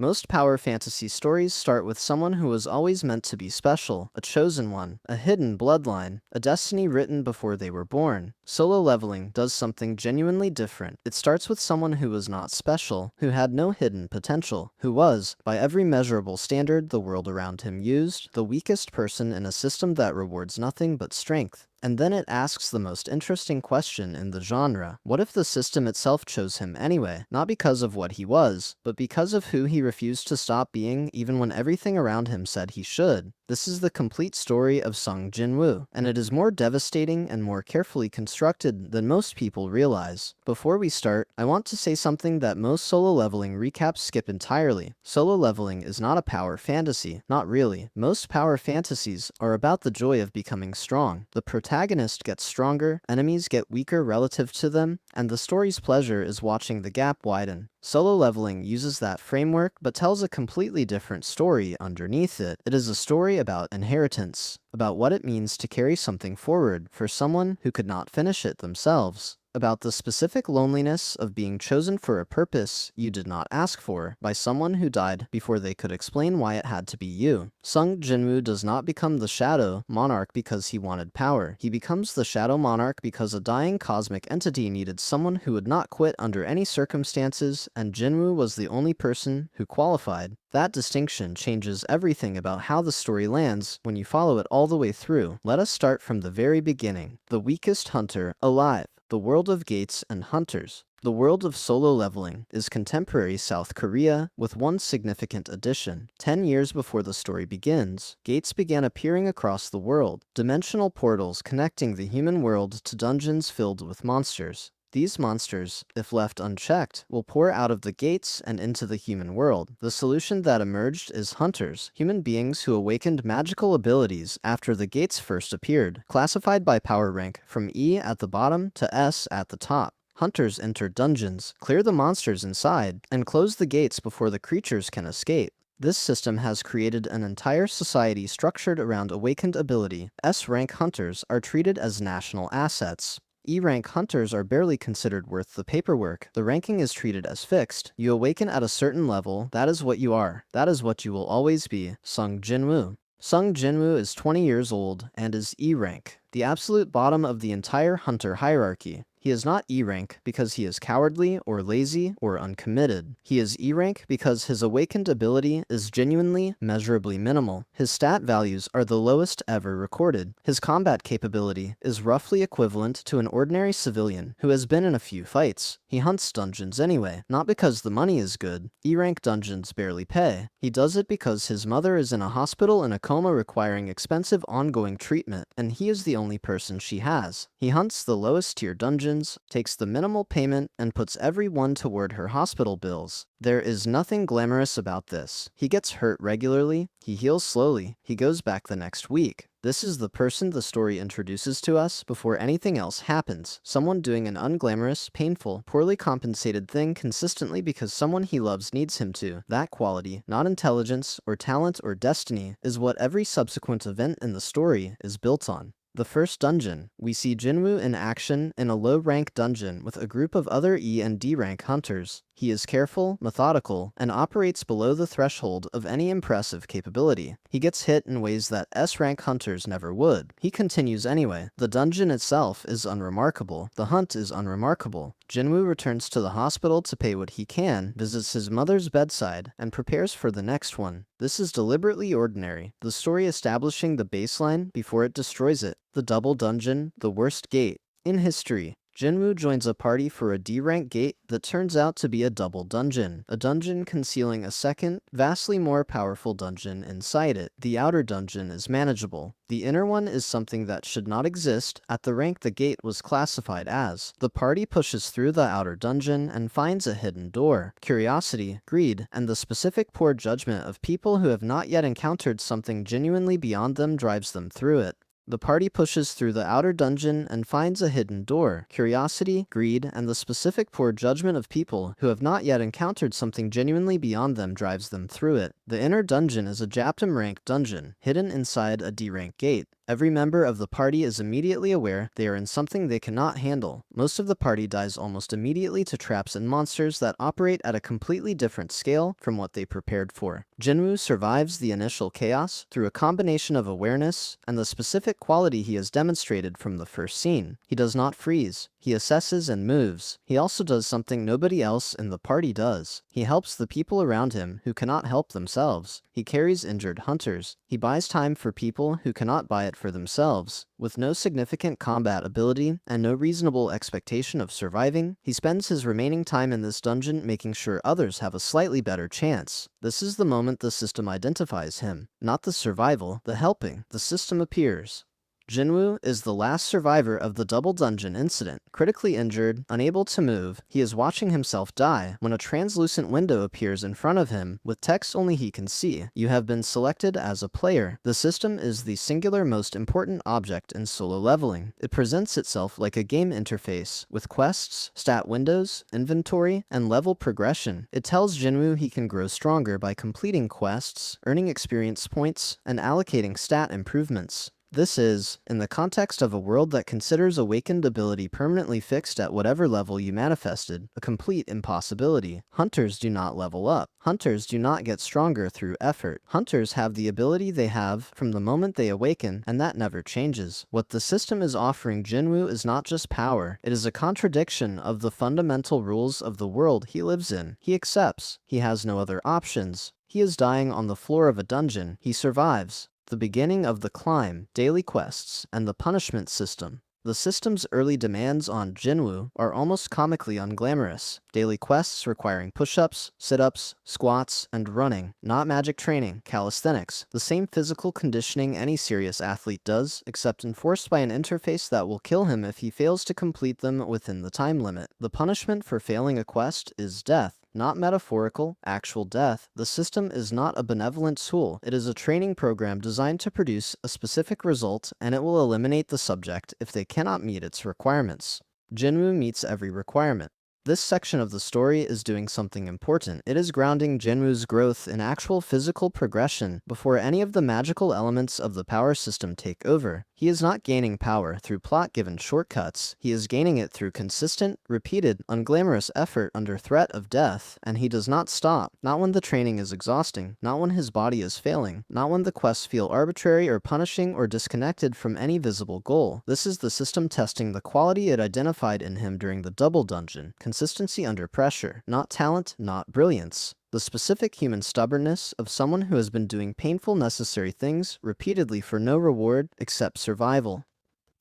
Most power fantasy stories start with someone who was always meant to be special, a chosen one, a hidden bloodline, a destiny written before they were born. Solo leveling does something genuinely different. It starts with someone who was not special, who had no hidden potential, who was, by every measurable standard the world around him used, the weakest person in a system that rewards nothing but strength. And then it asks the most interesting question in the genre. What if the system itself chose him anyway? Not because of what he was, but because of who he refused to stop being even when everything around him said he should. This is the complete story of Sung Jinwoo, and it is more devastating and more carefully constructed than most people realize. Before we start, I want to say something that most solo leveling recaps skip entirely. Solo leveling is not a power fantasy. Not really. Most power fantasies are about the joy of becoming strong. The protagonist gets stronger, enemies get weaker relative to them, and the story's pleasure is watching the gap widen. Solo leveling uses that framework but tells a completely different story underneath it. It is a story about inheritance, about what it means to carry something forward for someone who could not finish it themselves, about the specific loneliness of being chosen for a purpose you did not ask for by someone who died before they could explain why it had to be you. Sung Jinwoo does not become the Shadow Monarch because he wanted power. He becomes the Shadow Monarch because a dying cosmic entity needed someone who would not quit under any circumstances, and Jinwoo was the only person who qualified. That distinction changes everything about how the story lands when you follow it all the way through. Let us start from the very beginning. The weakest hunter alive. The world of gates and hunters. The world of solo leveling is contemporary South Korea, with one significant addition. 10 years before the story begins, gates began appearing across the world, dimensional portals connecting the human world to dungeons filled with monsters. These monsters, if left unchecked, will pour out of the gates and into the human world. The solution that emerged is hunters, human beings who awakened magical abilities after the gates first appeared, classified by power rank from E at the bottom to S at the top. Hunters enter dungeons, clear the monsters inside, and close the gates before the creatures can escape. This system has created an entire society structured around awakened ability. S-rank hunters are treated as national assets. E-rank hunters are barely considered worth the paperwork. The ranking is treated as fixed. You awaken at a certain level, that is what you are. That is what you will always be. Sung Jinwoo. Sung Jinwoo is 20 years old and is E-rank, the absolute bottom of the entire hunter hierarchy. He is not E-rank because he is cowardly or lazy or uncommitted. He is E-rank because his awakened ability is genuinely, measurably minimal. His stat values are the lowest ever recorded. His combat capability is roughly equivalent to an ordinary civilian who has been in a few fights. He hunts dungeons anyway, not because the money is good. E-rank dungeons barely pay. He does it because his mother is in a hospital in a coma requiring expensive ongoing treatment, and he is the only person she has. He hunts the lowest tier dungeons, takes the minimal payment, and puts every one toward her hospital bills. There is nothing glamorous about this. He gets hurt regularly, he heals slowly, he goes back the next week. This is the person the story introduces to us before anything else happens. Someone doing an unglamorous, painful, poorly compensated thing consistently because someone he loves needs him to. That quality, not intelligence or talent or destiny, is what every subsequent event in the story is built on. The first dungeon, we see Jinwoo in action in a low-rank dungeon with a group of other E and D rank hunters. He is careful, methodical, and operates below the threshold of any impressive capability. He gets hit in ways that S-rank hunters never would. He continues anyway. The dungeon itself is unremarkable. The hunt is unremarkable. Jinwoo returns to the hospital to pay what he can, visits his mother's bedside, and prepares for the next one. This is deliberately ordinary, the story establishing the baseline before it destroys it. The double dungeon, the worst gate in history. Jinwoo joins a party for a D-rank gate that turns out to be a double dungeon, a dungeon concealing a second, vastly more powerful dungeon inside it. The outer dungeon is manageable. The inner one is something that should not exist at the rank the gate was classified as. The party pushes through the outer dungeon and finds a hidden door. Curiosity, greed, and the specific poor judgment of people who have not yet encountered something genuinely beyond them drives them through it. The party pushes through the outer dungeon and finds a hidden door. Curiosity, greed, and the specific poor judgment of people who have not yet encountered something genuinely beyond them drives them through it. The inner dungeon is a Japtum rank dungeon, hidden inside a D rank gate. Every member of the party is immediately aware they are in something they cannot handle. Most of the party dies almost immediately to traps and monsters that operate at a completely different scale from what they prepared for. Jinwoo survives the initial chaos through a combination of awareness and the specific quality he has demonstrated from the first scene. He does not freeze. He assesses and moves. He also does something nobody else in the party does. He helps the people around him who cannot help themselves. He carries injured hunters. He buys time for people who cannot buy it for themselves. With no significant combat ability and no reasonable expectation of surviving, he spends his remaining time in this dungeon making sure others have a slightly better chance. This is the moment the system identifies him. Not the survival, the helping. The system appears. Jinwoo is the last survivor of the double dungeon incident. Critically injured, unable to move, he is watching himself die when a translucent window appears in front of him with text only he can see. You have been selected as a player. The system is the singular most important object in solo leveling. It presents itself like a game interface with quests, stat windows, inventory, and level progression. It tells Jinwoo he can grow stronger by completing quests, earning experience points, and allocating stat improvements. This is, in the context of a world that considers awakened ability permanently fixed at whatever level you manifested, a complete impossibility. Hunters do not level up. Hunters do not get stronger through effort. Hunters have the ability they have from the moment they awaken, and that never changes. What the system is offering Jinwoo is not just power, it is a contradiction of the fundamental rules of the world he lives in. He accepts. He has no other options. He is dying on the floor of a dungeon. He survives. The beginning of the climb, daily quests, and the punishment system. The system's early demands on Jinwoo are almost comically unglamorous. Daily quests requiring push-ups, sit-ups, squats, and running. Not magic training, calisthenics. The same physical conditioning any serious athlete does, except enforced by an interface that will kill him if he fails to complete them within the time limit. The punishment for failing a quest is death. Not metaphorical, actual death. The system is not a benevolent tool. It is a training program designed to produce a specific result, and it will eliminate the subject if they cannot meet its requirements. Jinwoo meets every requirement. This section of the story is doing something important. It is grounding Jinwoo's growth in actual physical progression before any of the magical elements of the power system take over. He is not gaining power through plot-given shortcuts. He is gaining it through consistent, repeated, unglamorous effort under threat of death, and he does not stop. Not when the training is exhausting, not when his body is failing, not when the quests feel arbitrary or punishing or disconnected from any visible goal. This is the system testing the quality it identified in him during the double dungeon. Consistency under pressure, not talent, not brilliance. The specific human stubbornness of someone who has been doing painful necessary things repeatedly for no reward except survival.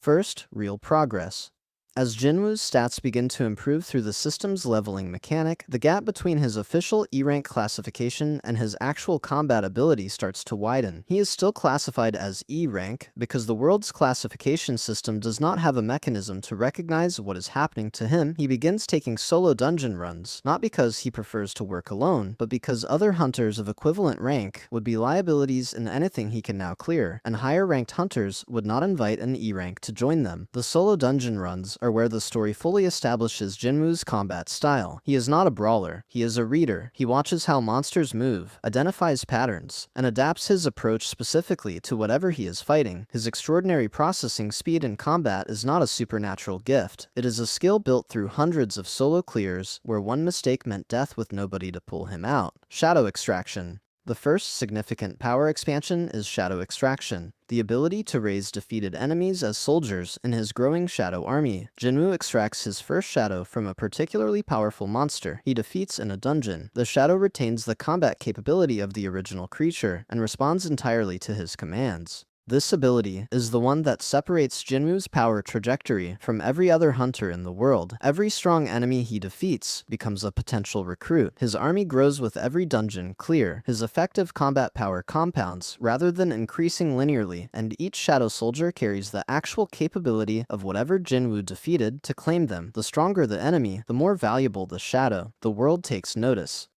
First, real progress. As Jinwoo's stats begin to improve through the system's leveling mechanic, the gap between his official E-rank classification and his actual combat ability starts to widen. He is still classified as E-rank because the world's classification system does not have a mechanism to recognize what is happening to him. He begins taking solo dungeon runs, not because he prefers to work alone, but because other hunters of equivalent rank would be liabilities in anything he can now clear, and higher-ranked hunters would not invite an E-rank to join them. The solo dungeon runs are where the story fully establishes Jinwoo's combat style. He is not a brawler. He is a reader. He watches how monsters move, identifies patterns, and adapts his approach specifically to whatever he is fighting. His extraordinary processing speed in combat is not a supernatural gift. It is a skill built through hundreds of solo clears where one mistake meant death with nobody to pull him out. Shadow extraction. The first significant power expansion is Shadow Extraction, the ability to raise defeated enemies as soldiers in his growing shadow army. Jinwoo extracts his first shadow from a particularly powerful monster he defeats in a dungeon. The shadow retains the combat capability of the original creature and responds entirely to his commands. This ability is the one that separates Jinwoo's power trajectory from every other hunter in the world. Every strong enemy he defeats becomes a potential recruit. His army grows with every dungeon clear. His effective combat power compounds rather than increasing linearly, and each shadow soldier carries the actual capability of whatever Jinwoo defeated to claim them. The stronger the enemy, the more valuable the shadow. The world takes notice.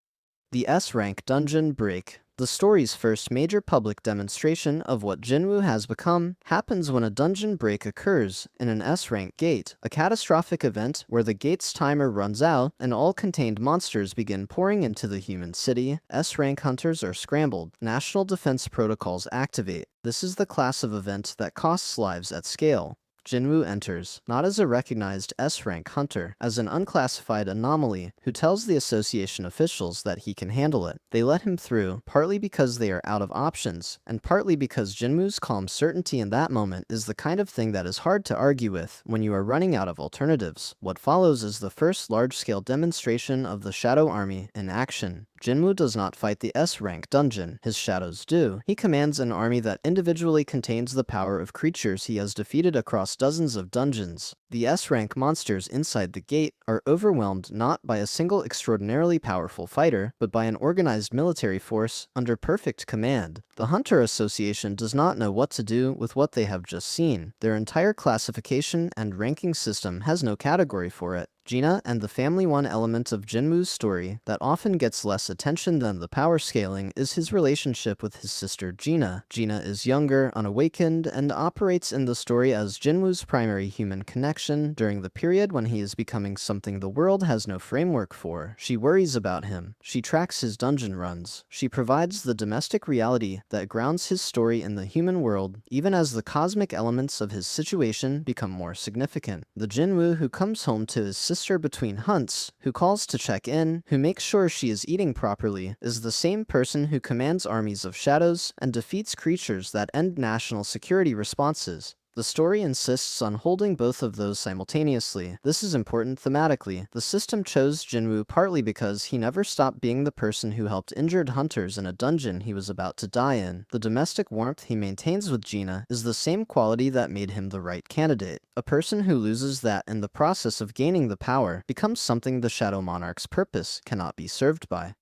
The S-rank dungeon break. The story's first major public demonstration of what Jinwoo has become happens when a dungeon break occurs in an S-rank gate, a catastrophic event where the gate's timer runs out and all contained monsters begin pouring into the human city. S-rank hunters are scrambled. National defense protocols activate. This is the class of event that costs lives at scale. Jinwoo enters, not as a recognized S-rank hunter, as an unclassified anomaly who tells the association officials that he can handle it. They let him through, partly because they are out of options, and partly because Jinwoo's calm certainty in that moment is the kind of thing that is hard to argue with when you are running out of alternatives. What follows is the first large-scale demonstration of the Shadow Army in action. Jinwoo does not fight the S-rank dungeon, his shadows do. He commands an army that individually contains the power of creatures he has defeated across dozens of dungeons. The S-rank monsters inside the gate are overwhelmed not by a single extraordinarily powerful fighter, but by an organized military force under perfect command. The Hunter Association does not know what to do with what they have just seen. Their entire classification and ranking system has no category for it. Jinah and the family one element of Jinwoo's story that often gets less attention than the power scaling is his relationship with his sister Jinah. Jinah is younger, unawakened, and operates in the story as Jinwoo's primary human connection during the period when he is becoming something the world has no framework for. She worries about him. She tracks his dungeon runs. She provides the domestic reality that grounds his story in the human world, even as the cosmic elements of his situation become more significant. The Jinwoo who comes home to his sister between hunts, who calls to check in, who makes sure she is eating properly, is the same person who commands armies of shadows and defeats creatures that end national security responses. The story insists on holding both of those simultaneously. This is important thematically. The system chose Jinwoo partly because he never stopped being the person who helped injured hunters in a dungeon he was about to die in. The domestic warmth he maintains with Jinah is the same quality that made him the right candidate. A person who loses that in the process of gaining the power becomes something the Shadow Monarch's purpose cannot be served by.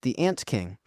The Ant King.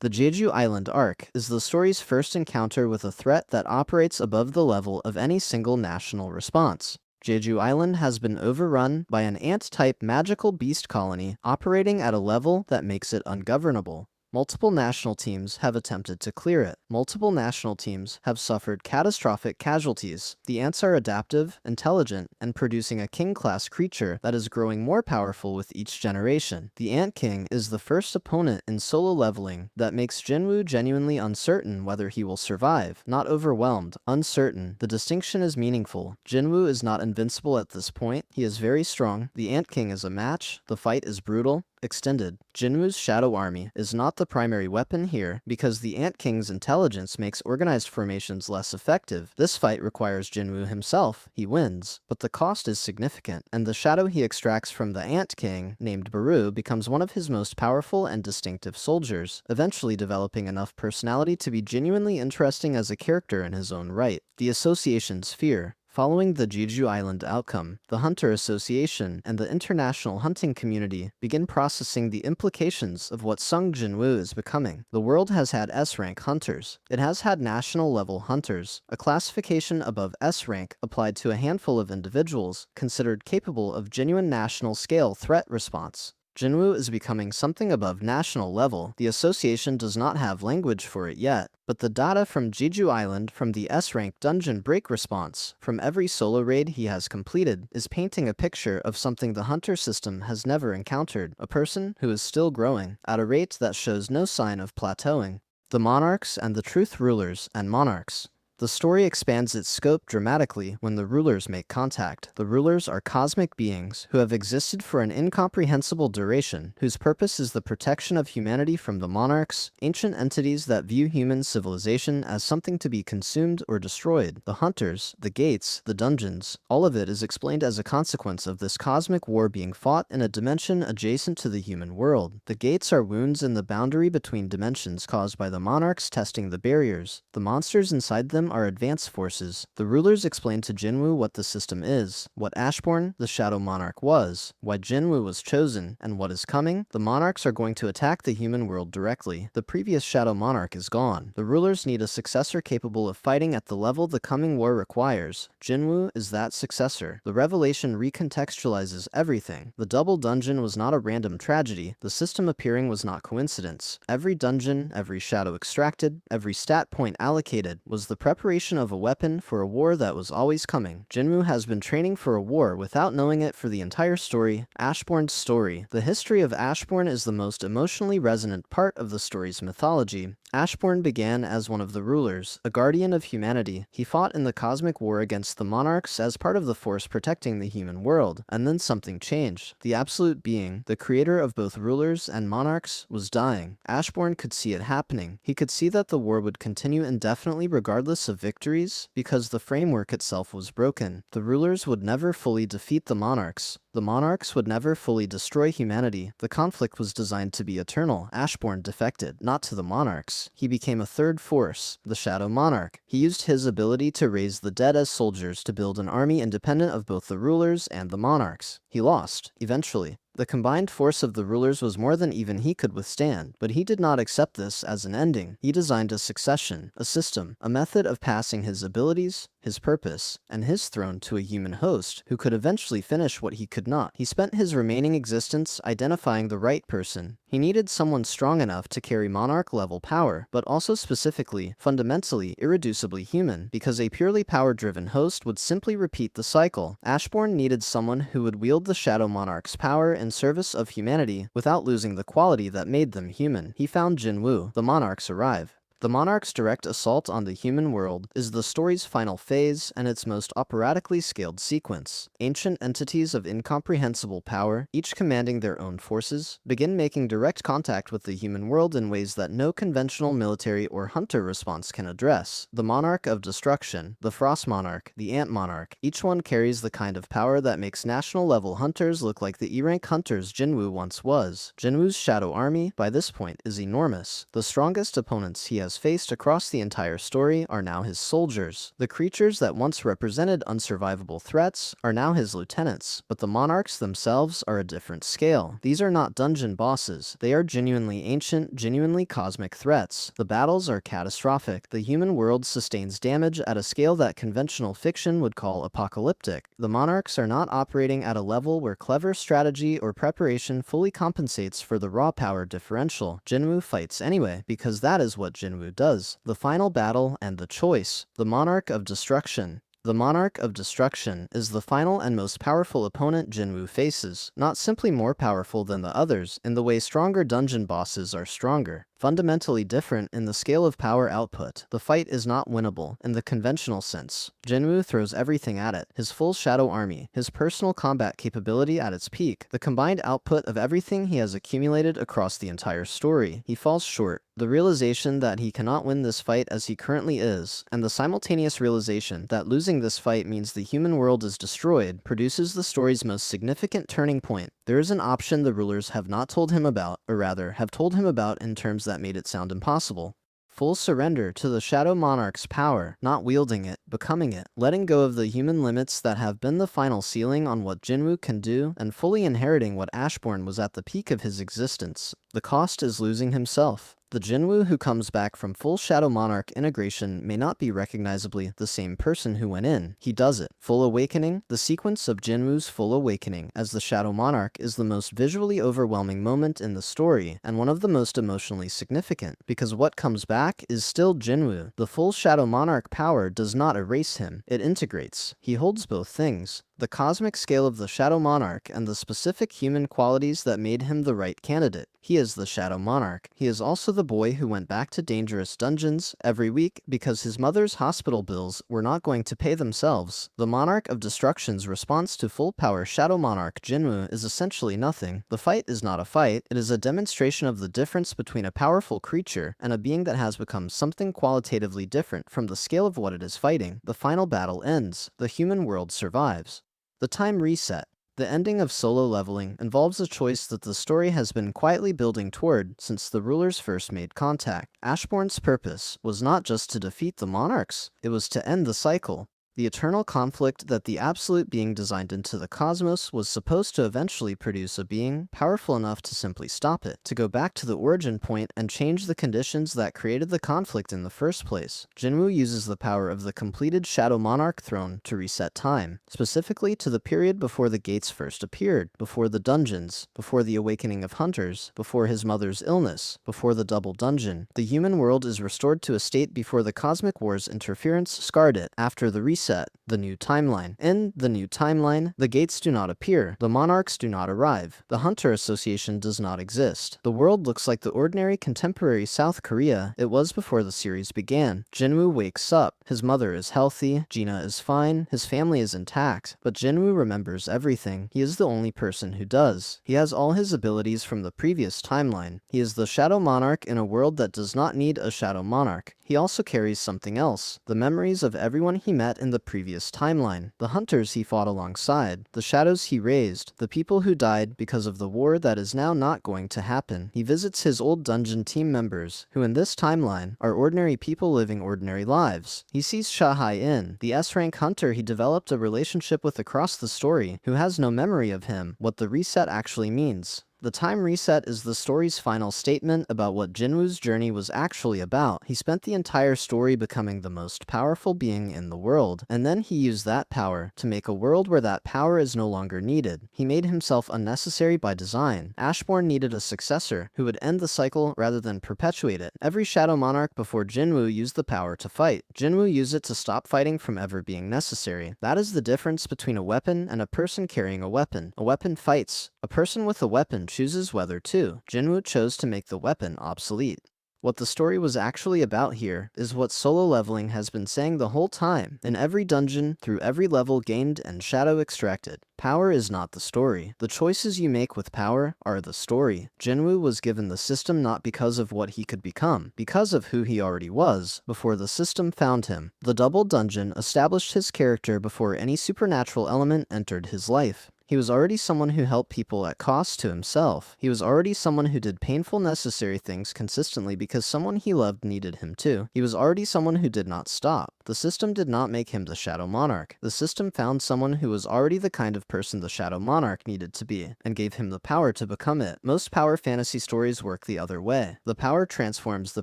The Jeju Island arc is the story's first encounter with a threat that operates above the level of any single national response. Jeju Island has been overrun by an ant-type magical beast colony operating at a level that makes it ungovernable. Multiple national teams have attempted to clear it. Multiple national teams have suffered catastrophic casualties. The ants are adaptive, intelligent, and producing a king-class creature that is growing more powerful with each generation. The Ant King is the first opponent in solo leveling that makes Jinwoo genuinely uncertain whether he will survive, not overwhelmed, uncertain. The distinction is meaningful. Jinwoo is not invincible at this point. He is very strong. The Ant King is a match. The fight is brutal. Extended. Jinwoo's Shadow Army is not the primary weapon here because the Ant King's intelligence makes organized formations less effective. This fight requires Jinwoo himself. He wins, but the cost is significant, and the shadow he extracts from the Ant King, named Beru, becomes one of his most powerful and distinctive soldiers, eventually developing enough personality to be genuinely interesting as a character in his own right. The Association's fear. Following the Jeju Island outcome, the Hunter Association and the international hunting community begin processing the implications of what Sung Jinwoo is becoming. The world has had S-rank hunters. It has had national-level hunters, a classification above S-rank applied to a handful of individuals considered capable of genuine national-scale threat response. Jinwoo is becoming something above national level. The association does not have language for it yet, but the data from Jeju Island from the S-rank dungeon break response from every solo raid he has completed is painting a picture of something the hunter system has never encountered, a person who is still growing, at a rate that shows no sign of plateauing. The Monarchs and the Truth Rulers and Monarchs. The story expands its scope dramatically when the rulers make contact. The rulers are cosmic beings who have existed for an incomprehensible duration, whose purpose is the protection of humanity from the monarchs, ancient entities that view human civilization as something to be consumed or destroyed. The hunters, the gates, the dungeons, all of it is explained as a consequence of this cosmic war being fought in a dimension adjacent to the human world. The gates are wounds in the boundary between dimensions caused by the monarchs testing the barriers. The monsters inside them are advanced forces. The rulers explain to Jinwoo what the system is, what Ashborn, the Shadow Monarch, was, why Jinwoo was chosen, and what is coming. The monarchs are going to attack the human world directly. The previous Shadow Monarch is gone. The rulers need a successor capable of fighting at the level the coming war requires. Jinwoo is that successor. The revelation recontextualizes everything. The double dungeon was not a random tragedy. The system appearing was not coincidence. Every dungeon, every shadow extracted, every stat point allocated was the preparation of a weapon for a war that was always coming. Jinwoo has been training for a war without knowing it for the entire story. Ashborn's story. The history of Ashborn is the most emotionally resonant part of the story's mythology. Ashborn began as one of the rulers, a guardian of humanity. He fought in the cosmic war against the Monarchs as part of the force protecting the human world, and then something changed. The absolute being, the creator of both rulers and monarchs, was dying. Ashborn could see it happening. He could see that the war would continue indefinitely regardless of victories, because the framework itself was broken. The rulers would never fully defeat the monarchs. The monarchs would never fully destroy humanity. The conflict was designed to be eternal. Ashborn defected, not to the monarchs. He became a third force, the Shadow Monarch. He used his ability to raise the dead as soldiers to build an army independent of both the rulers and the monarchs. He lost, eventually. The combined force of the rulers was more than even he could withstand, but he did not accept this as an ending. He designed a succession, a system, a method of passing his abilities, his purpose, and his throne to a human host who could eventually finish what he could not. He spent his remaining existence identifying the right person. He needed someone strong enough to carry monarch-level power, but also specifically, fundamentally, irreducibly human, because a purely power-driven host would simply repeat the cycle. Ashborn needed someone who would wield the Shadow Monarch's power in service of humanity without losing the quality that made them human. He found Jinwoo. The Monarchs arrive. The Monarch's direct assault on the human world is the story's final phase and its most operatically scaled sequence. Ancient entities of incomprehensible power, each commanding their own forces, begin making direct contact with the human world in ways that no conventional military or hunter response can address. The Monarch of Destruction, the Frost Monarch, the Ant Monarch, each one carries the kind of power that makes national-level hunters look like the E-rank hunters Jinwoo once was. Jinwoo's shadow army, by this point, is enormous. The strongest opponents he has faced across the entire story are now his soldiers. The creatures that once represented unsurvivable threats are now his lieutenants, but the monarchs themselves are a different scale. These are not dungeon bosses. They are genuinely ancient, genuinely cosmic threats. The battles are catastrophic. The human world sustains damage at a scale that conventional fiction would call apocalyptic. The monarchs are not operating at a level where clever strategy or preparation fully compensates for the raw power differential. Jinwoo fights anyway, because that is what Jinwoo does. The final battle and the choice. The Monarch of Destruction. The Monarch of Destruction is the final and most powerful opponent Jinwoo faces, not simply more powerful than the others, in the way stronger dungeon bosses are stronger. Fundamentally different in the scale of power output. The fight is not winnable in the conventional sense. Jinwoo throws everything at it, his full shadow army, his personal combat capability at its peak, the combined output of everything he has accumulated across the entire story. He falls short. The realization that he cannot win this fight as he currently is, and the simultaneous realization that losing this fight means the human world is destroyed, produces the story's most significant turning point. There is an option the rulers have not told him about, or rather, have told him about in terms that made it sound impossible. Full surrender to the Shadow Monarch's power, not wielding it, becoming it, letting go of the human limits that have been the final ceiling on what Jinwoo can do, and fully inheriting what Ashborn was at the peak of his existence. The cost is losing himself. The Jinwoo who comes back from full Shadow Monarch integration may not be recognizably the same person who went in. He does it. Full awakening. The sequence of Jinwoo's full awakening as the Shadow Monarch is the most visually overwhelming moment in the story, and one of the most emotionally significant, because what comes back is still Jinwoo. The full Shadow Monarch power does not erase him. It integrates. He holds both things. The cosmic scale of the Shadow Monarch and the specific human qualities that made him the right candidate. He is the Shadow Monarch. He is also the boy who went back to dangerous dungeons every week because his mother's hospital bills were not going to pay themselves. The Monarch of Destruction's response to full-power Shadow Monarch Jinwoo is essentially nothing. The fight is not a fight, it is a demonstration of the difference between a powerful creature and a being that has become something qualitatively different from the scale of what it is fighting. The final battle ends. The human world survives. The time reset. The ending of solo leveling involves a choice that the story has been quietly building toward since the rulers first made contact. Ashborn's purpose was not just to defeat the monarchs, it was to end the cycle. The eternal conflict that the absolute being designed into the cosmos was supposed to eventually produce a being powerful enough to simply stop it, to go back to the origin point and change the conditions that created the conflict in the first place. Jinwoo uses the power of the completed Shadow Monarch throne to reset time, specifically to the period before the gates first appeared, before the dungeons, before the awakening of hunters, before his mother's illness, before the double dungeon. The human world is restored to a state before the cosmic war's interference scarred it. After the reset, the new timeline. In the new timeline, the gates do not appear, the monarchs do not arrive, the Hunter Association does not exist. The world looks like the ordinary contemporary South Korea it was before the series began. Jinwoo wakes up, his mother is healthy, Jinah is fine, his family is intact, but Jinwoo remembers everything. He is the only person who does. He has all his abilities from the previous timeline. He is the Shadow Monarch in a world that does not need a Shadow Monarch. He also carries something else, the memories of everyone he met in the previous timeline, the hunters he fought alongside, the shadows he raised, the people who died because of the war that is now not going to happen. He visits his old dungeon team members, who in this timeline are ordinary people living ordinary lives. He sees Shahai-in, the S-rank hunter he developed a relationship with across the story, who has no memory of him, what the reset actually means. The time reset is the story's final statement about what Jinwoo's journey was actually about. He spent the entire story becoming the most powerful being in the world, and then he used that power to make a world where that power is no longer needed. He made himself unnecessary by design. Ashborn needed a successor who would end the cycle rather than perpetuate it. Every Shadow Monarch before Jinwoo used the power to fight. Jinwoo used it to stop fighting from ever being necessary. That is the difference between a weapon and a person carrying a weapon. A weapon fights. A person with a weapon chooses whether to. Jinwoo chose to make the weapon obsolete. What the story was actually about here is what solo leveling has been saying the whole time. In every dungeon, through every level gained and shadow extracted, power is not the story. The choices you make with power are the story. Jinwoo was given the system not because of what he could become, because of who he already was, before the system found him. The double dungeon established his character before any supernatural element entered his life. He was already someone who helped people at cost to himself. He was already someone who did painful necessary things consistently because someone he loved needed him to. He was already someone who did not stop. The system did not make him the Shadow Monarch. The system found someone who was already the kind of person the Shadow Monarch needed to be, and gave him the power to become it. Most power fantasy stories work the other way. The power transforms the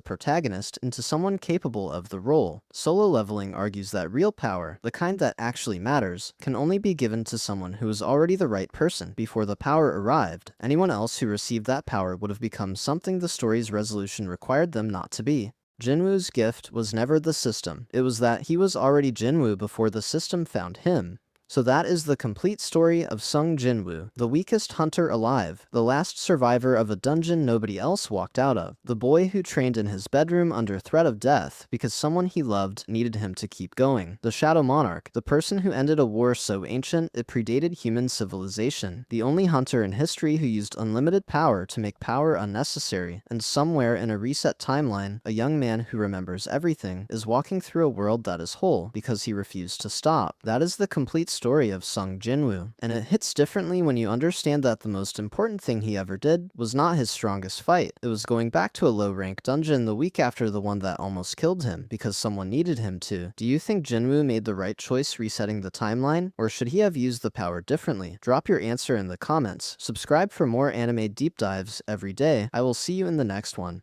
protagonist into someone capable of the role. Solo leveling argues that real power, the kind that actually matters, can only be given to someone who is already the right person before the power arrived. Anyone else who received that power would have become something the story's resolution required them not to be. Jinwoo's gift was never the system. It was that he was already Jinwoo before the system found him. So that is the complete story of Sung Jinwoo, the weakest hunter alive, the last survivor of a dungeon nobody else walked out of, the boy who trained in his bedroom under threat of death because someone he loved needed him to keep going, the Shadow Monarch, the person who ended a war so ancient it predated human civilization, the only hunter in history who used unlimited power to make power unnecessary, and somewhere in a reset timeline, a young man who remembers everything is walking through a world that is whole because he refused to stop. That is the complete story of Sung Jinwoo, and it hits differently when you understand that the most important thing he ever did was not his strongest fight. It was going back to a low-rank dungeon the week after the one that almost killed him because someone needed him to. Do you think Jinwoo made the right choice resetting the timeline, or should he have used the power differently? Drop your answer in the comments. Subscribe for more anime deep dives every day. I will see you in the next one.